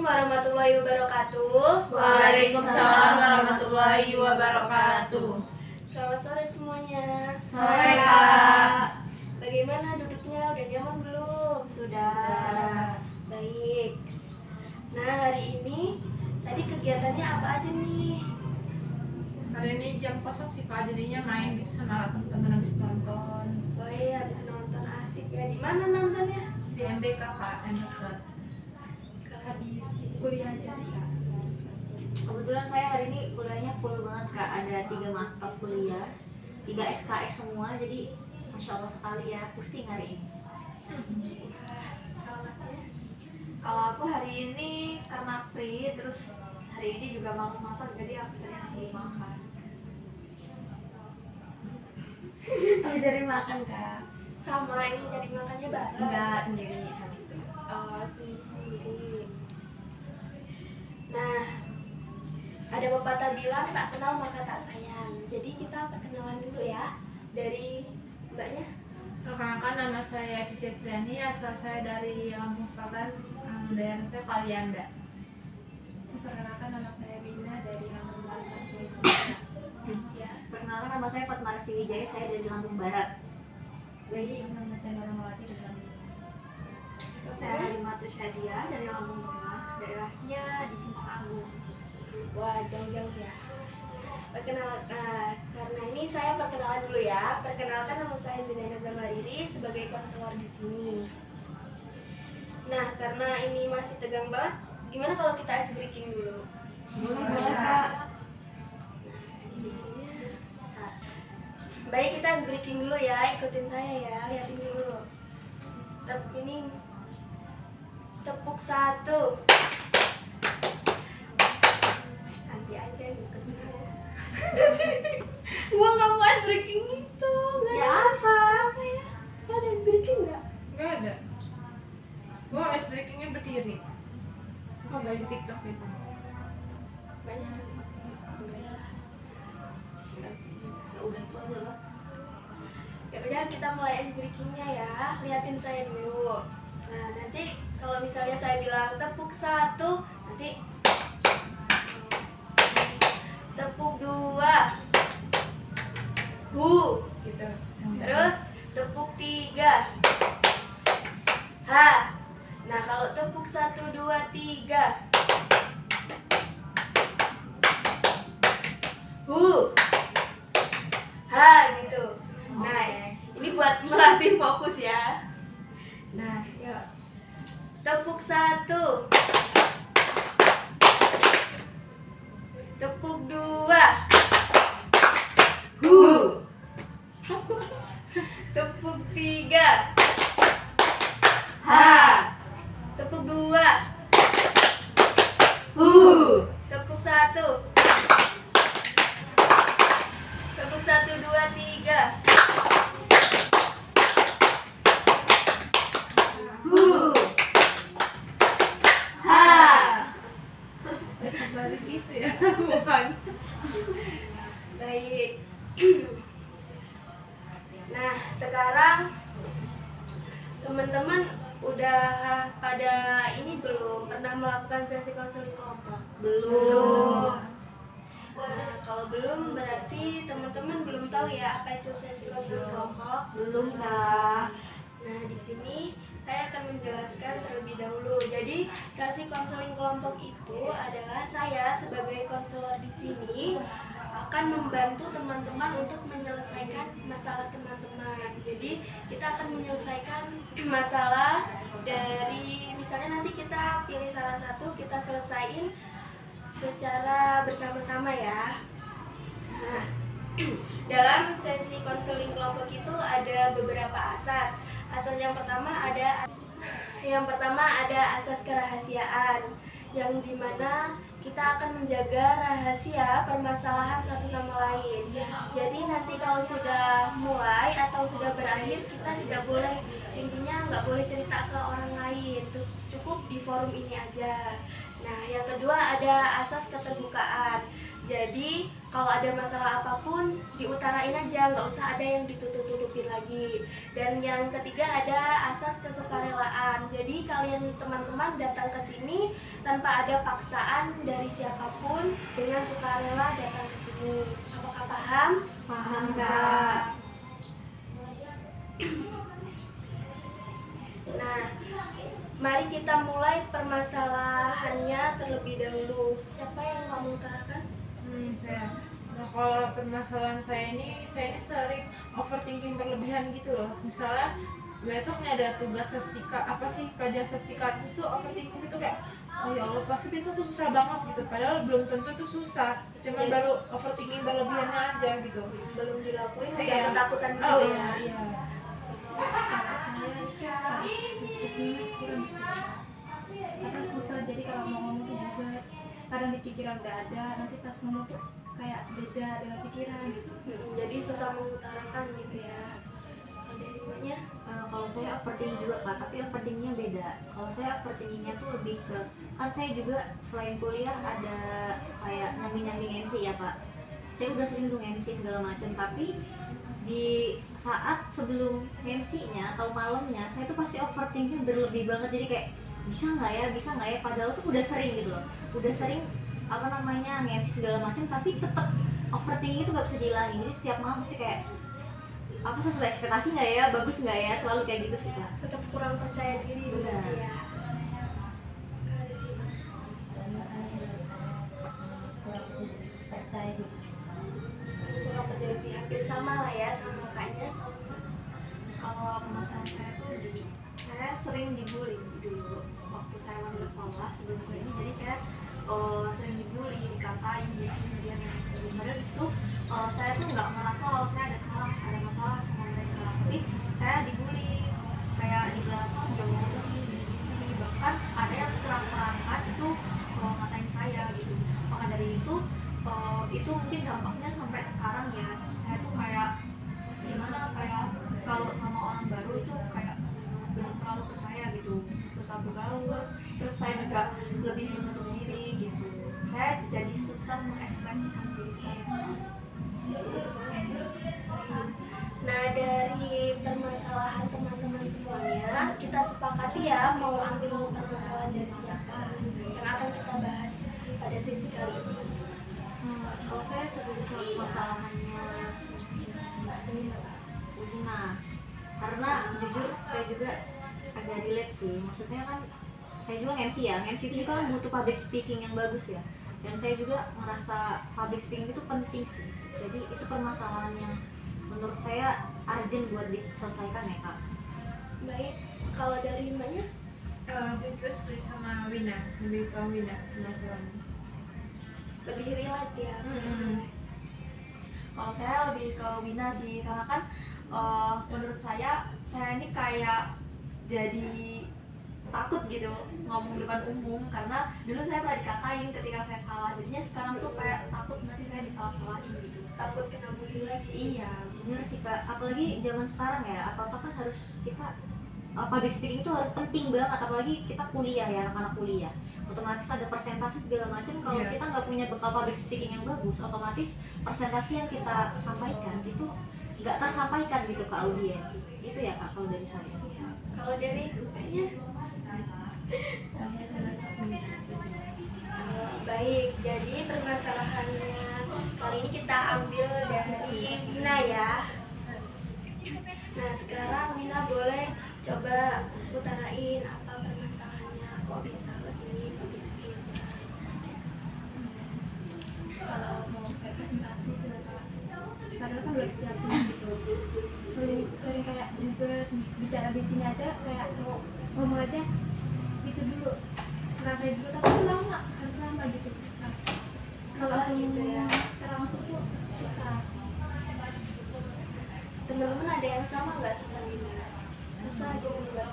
warahmatullahi wabarakatuh. Waalaikumsalam warahmatullahi wabarakatuh. Selamat sore semuanya. Sore, Kak. Bagaimana duduknya? Udah nyaman belum? Sudah. Baik. Nah, hari ini tadi kegiatannya apa aja nih? Hari ini jam kosong sih, Kak. Jadinya main gitu sama teman-teman habis nonton. Oh iya, habis nonton asik ya. Di mana nontonnya? Di MBK, Kak. MBK. Habis kuliah aja Kak. Kebetulan saya hari ini kuliahnya full banget Kak, ada 3 mata kuliah, 3 SKS semua, jadi Masya Allah sekali ya, pusing hari ini. Kalau aku hari ini karena free, terus hari ini juga males masak, jadi aku tadi langsung makan. Habis dari makan Kak? Sama, ini cari makannya bareng. Enggak, sendiri sama itu. Oh, sendiri. Nah, ada pepatah bilang tak kenal maka tak sayang. Jadi kita perkenalan dulu ya dari mbaknya. Perkenalkan, nama saya Evi Septriani, asal saya dari Lampung Selatan, daerah saya Kalianda. Perkenalkan, nama saya Bina dari Lampung Selatan, Pulau Sumatera. Ya, perkenalkan nama saya Fatma Rasti Wijaya, saya dari Lampung Barat. Baik. Nama saya Nora Melati dari Lampung Tengah. Saya Halimatu Syadia dari Lampung Tengah, daerahnya di Simpang Agung. Wah, jauh-jauh ya. Karena ini saya perkenalan dulu ya. Perkenalkan, nama saya Zunaina Zamariri sebagai konselor di sini. Nah, karena ini masih tegang banget, gimana kalau kita ice breaking dulu? Boleh Kak. Baik, kita ice breaking dulu ya. Ikutin saya ya, lihatin dulu. Ini tepuk 1. Nanti aja ikut saya. Gua nggak mau ice breaking itu. Nggak Ya, ada. apa? Apa ya? Nggak ada ice breaking nggak? Nggak ada. Gua ice breakingnya berdiri. Oh, dari TikTok itu. Banyak. Udah itu aja lah. Ya udah, kita mulai ice breakingnya ya. Liatin saya dulu. Nah, nanti kalau misalnya saya bilang tepuk 1, nanti tepuk 2, gitu. Terus tepuk 3, ha. Nah, kalau tepuk 1, 2, 3, ha, gitu. Nah, ini buat melatih fokus ya. Nah, yuk. Tepuk 1, tepuk 2, tepuk 3, tepuk 2, tepuk 1, tepuk 1, 2, 3, Balik gitu ya, bukan. Baik. Nah, sekarang teman-teman udah pada ini belum pernah melakukan sesi konseling kelompok? Belum. Nah, kalau belum berarti teman-teman belum tahu ya apa itu sesi konseling kelompok. Belum Kak. Nah, di sini saya akan menjelaskan terlebih dahulu. Jadi, sesi konseling kelompok itu adalah saya sebagai konselor di sini akan membantu teman-teman untuk menyelesaikan masalah teman-teman. Jadi, kita akan menyelesaikan masalah dari misalnya nanti kita pilih salah satu, kita selesaiin secara bersama-sama ya. Nah, dalam sesi konseling kelompok itu ada beberapa asas. Asas yang pertama ada asas kerahasiaan, yang dimana kita akan menjaga rahasia permasalahan satu sama lain. Jadi nanti kalau sudah mulai atau sudah berakhir, kita tidak boleh, intinya nggak boleh cerita ke orang lain, cukup di forum ini aja. Nah, yang kedua ada asas keterbukaan. Jadi kalau ada masalah apapun diutarain aja, nggak usah ada yang ditutup-tutupin lagi. lagi. Dan yang ketiga ada asas kesukarelaan. Jadi kalian teman-teman datang ke sini tanpa ada paksaan dari siapapun, dengan sukarela datang ke sini. Apakah paham? Paham Kak. Nah, mari kita mulai permasalahannya terlebih dahulu. Siapa yang mau mengutarakan? Saya. Nah, kalau permasalahan saya ini sering overthinking berlebihan gitu loh. Misalnya besoknya ada tugas sestika, apa sih, kajian sestika, terus tuh overthinking itu kayak, oh ya Allah pasti besok tuh susah banget gitu. Padahal belum tentu itu susah, cuma baru overthinking berlebihannya aja gitu. Belum dilakuin, udah Iya. ketakutan Oh, dulu ya. iya. Kalau saya itu cukupnya kurang karena susah, jadi kalau mau ngomong tuh juga kadang di pikiran udah ada, nanti pas ngomong tuh kayak beda dengan pikiran gitu. Jadi susah mengutarakan gitu ya. Ada hikmahnya. Kalau saya overthinking juga Kak, tapi overthinkingnya beda. Kalau saya overthinkingnya tuh lebih ke, kan saya juga selain kuliah ada kayak nyambi-nyambi MC ya Pak. Saya udah sering tuh MC segala macam, tapi di saat sebelum MC-nya atau malamnya saya tuh pasti overthinking berlebih banget, jadi kayak bisa nggak ya, padahal tuh udah sering gitu loh, udah sering apa namanya nge-MC segala macam, tapi tetap overthinking itu nggak bisa dihilangin. Jadi setiap malam pasti kayak apa, sesuai ekspektasi nggak ya, bagus nggak ya, selalu kayak gitu sih Kak. Tetap kurang percaya diri berarti ya. Percaya gitu. Kurang percaya diri, hampir sama lah ya sama kakaknya. Kalau permasalahan saya tuh saya sering dibully dulu waktu saya masih sekolah sebelum kuliah ini. Jadi saya sering dibully, dikatain, disindir dan sebagainya. Padahal di situ saya tuh nggak merasa kalau saya ada masalah sama mereka, tapi saya dibully, kayak di belakang jauh ini, bahkan ada yang terang-terangan itu ngatain saya gitu. Maka dari itu mungkin dampaknya sampai sekarang ya, saya tuh kayak gimana, kayak kalau sama orang baru itu kayak belum terlalu percaya gitu, susah bergaul, terus saya juga lebih menutup diri gitu, saya jadi susah mengekspresikan diri saya. Nah, dari permasalahan teman-teman semuanya, kita sepakati ya mau ambil permasalahan dari siapa yang akan kita bahas pada sesi kali ini. Kalau saya setuju sama masalahnya Udina, karena jujur saya juga agak relate sih. Maksudnya kan saya juga MC ya, MC itu juga kan butuh public speaking yang bagus ya. Dan saya juga merasa public speaking itu penting sih. Jadi itu permasalahan yang menurut saya urgent buat diselesaikan ya Kak. Baik, kalau dari mbaknya? Saya juga setuju sama Wina, lebih ke Wina masalahnya. Lebih relate ya. Kalau saya lebih ke Wina sih, karena kan menurut saya ini kayak jadi takut gitu ngomong depan umum, karena dulu saya pernah dikatain ketika saya salah, jadinya sekarang tuh kayak takut nanti saya disalah-salahin gitu. Takut kena bully lagi. Iya, Bener sih Kak, apalagi zaman sekarang ya, apa-apa kan harus kita public speaking itu harus penting banget, apalagi kita kuliah ya, anak-anak kuliah. Otomatis ada presentasi segala macam, kalau Iya. kita nggak punya bekal public speaking yang bagus, otomatis presentasi yang kita sampaikan itu nggak tersampaikan gitu ke audiens. Itu ya Kak kalau dari saya. Kalau dari mbaknya? Baik, jadi permasalahannya kali ini kita ambil dari Wina ya. Nah, sekarang Wina boleh coba utarain apa permasalahannya, kok bisa begini, kok bisa begini. Kalau mau kayak presentasi itu karena kan udah disiapin gitu, sering kayak ribet, bicara di sini aja kayak mau ngomong aja gitu dulu, pernah kayak dulu tapi itu lama, harus lama gitu. Nah, kalau langsung Gitu ya. sekarang langsung tuh susah. Teman-teman ada yang sama nggak sama Wina? Susah gitu buat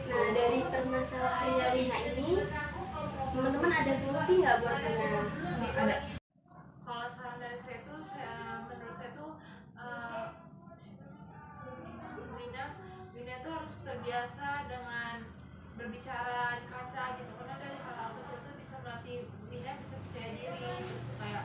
Nah, dari permasalahan Wina ini, teman-teman ada solusi nggak buat Wina? Ada. Kalau saran dari saya itu, menurut saya itu Wina itu harus terbiasa dengan berbicara dengan kaca gitu, karena dari hal-hal kecil tuh bisa melatih Mina bisa percaya diri. Terus kayak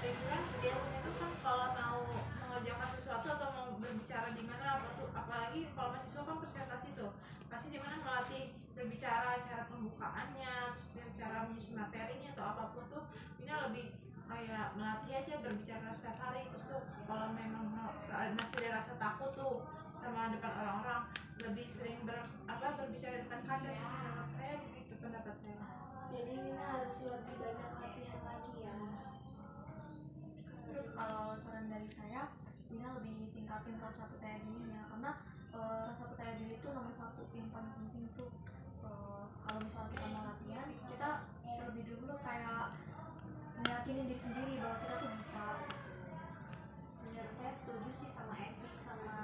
sering kan biasanya tuh kan kalau mau mengerjakan sesuatu atau mau berbicara di mana apa tuh, apalagi kalau mahasiswa kan presentasi tuh pasti di mana melatih berbicara, cara pembukaannya, terus cara menyusun materinya atau apapun tuh Mina lebih kayak melatih aja berbicara setiap hari. Terus tuh kalau memang masih ada rasa takut tuh sama depan orang-orang, lebih sering berbicara depan kaca sih, menurut saya begitu pendapat saya. Jadi Mina harus lebih banyak latihan lagi ya. Terus kalau saran dari saya, Mina lebih tingkatin rasa percaya dirinya, karena rasa percaya diri itu nomor satu yang paling penting tuh. Kalau misal kita mau latihan, kita terlebih dulu kayak meyakini diri sendiri bahwa kita tuh bisa. Menurut saya setuju sih sama Evi sama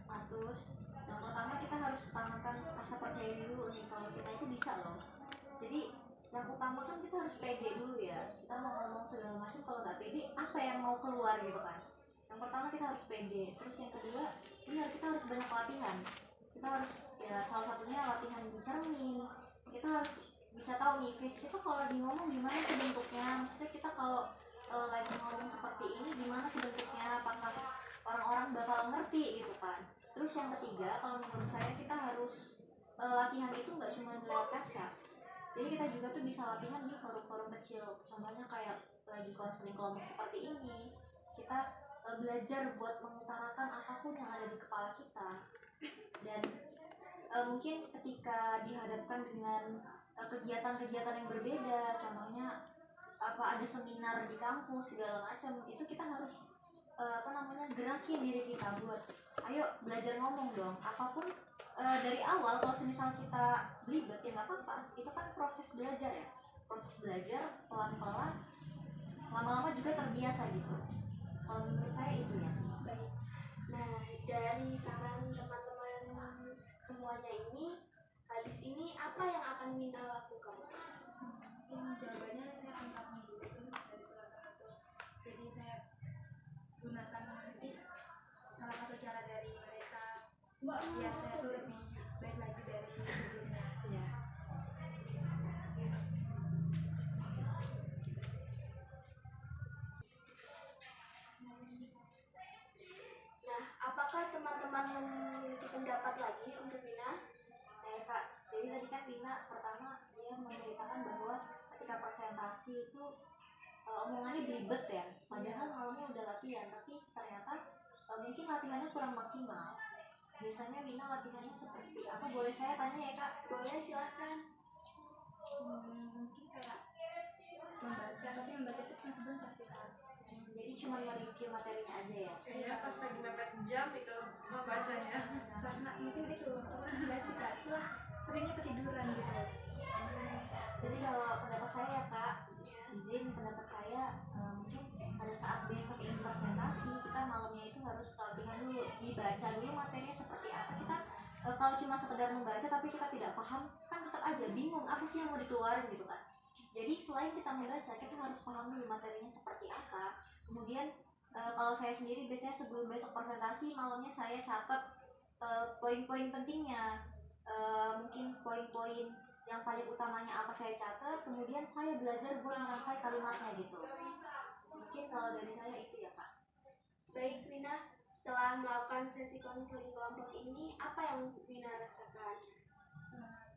Matus. Yang pertama kita harus tanamkan rasa percaya diri dulu nih kalau kita itu bisa loh. Jadi yang utama kan kita harus pede dulu ya. Kita mau ngomong segala macam, kalau nggak pede apa yang mau keluar gitu kan. Yang pertama kita harus pede. Terus yang kedua, benar kita harus banyak latihan. Kita harus ya salah satunya latihan bercermin. Kita harus bisa tahu nih face kita kalau di ngomong gimana sih bentuknya. Maksudnya kita kalau lagi ngomong seperti ini gimana sih bentuknya, apakah orang-orang bakal ngerti gitu kan. Terus yang ketiga, kalau menurut saya kita harus latihan itu nggak cuma lewat kaca. Jadi kita juga tuh bisa latihan di forum-forum kecil. Contohnya kayak lagi konseling kelompok seperti ini, kita belajar buat mengutarakan apapun yang ada di kepala kita. Dan mungkin ketika dihadapkan dengan kegiatan-kegiatan yang berbeda, contohnya ada seminar di kampus segala macam, itu kita harus gerakin diri kita buat ayo belajar ngomong dong. Apapun dari awal kalau semisal kita belibet ya nggak apa-apa, itu kan proses belajar ya, proses belajar pelan-pelan, lama-lama juga terbiasa gitu. Kalau menurut saya itu ya. Baik. Nah, dari saran teman-teman semuanya ini, habis ini apa yang akan Mina lakukan? Mungkin jawabannya saya akan tahu dulu tuh dari keluarga itu. Jadi saya gunakan nanti salah satu cara dari mereka biar saya tuh lebih baik lagi dari sebelumnya. Ya. Nah, apakah teman-teman memiliki pendapat lagi untuk Mina? Saya Kak, jadi tadi kan Vina pertama dia memberitakan bahwa ketika presentasi itu omongannya belibet ya, padahal malamnya udah latihan, tapi ternyata mungkin latihannya kurang maksimal. Biasanya Vina latihannya seperti apa? Boleh saya tanya ya Kak? Boleh, silahkan. Mungkin kayak membaca, tapi membaca itu cuma sebentar sih Kak. Jadi cuma mereview materinya aja ya? Iya, pas lagi mepet jam itu membacanya. Karena mungkin itu enggak sih Kak, cuma seringnya ketiduran gitu. Jadi kalau pendapat saya ya Kak, izin pendapat saya mungkin pada saat besok ingin presentasi, kita malamnya itu harus latihan dulu, dibaca dulu materinya seperti apa. Kita kalau cuma sekedar membaca tapi kita tidak paham, kan tetap aja bingung apa sih yang mau dikeluarin gitu kan. Jadi selain kita membaca, kita harus paham dulu materinya seperti apa. Kemudian kalau saya sendiri biasanya sebelum besok presentasi, malamnya saya catat poin-poin pentingnya. Mungkin poin-poin yang paling utamanya apa saya catat, kemudian saya belajar buat merangkai kalimatnya gitu. Mungkin kalau dari saya itu ya Kak. Baik, Mina. Setelah melakukan sesi konseling kelompok ini, apa yang Mina rasakan?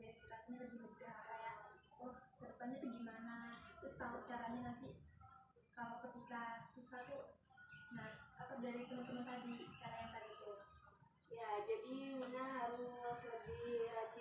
Jadi rasanya lebih lega kayak kedepannya tuh gimana, terus tahu caranya nanti kalau ketika susah tuh dari teman-teman tadi, cara yang tadi tuh. Ya, jadi Mina harus lebih rajin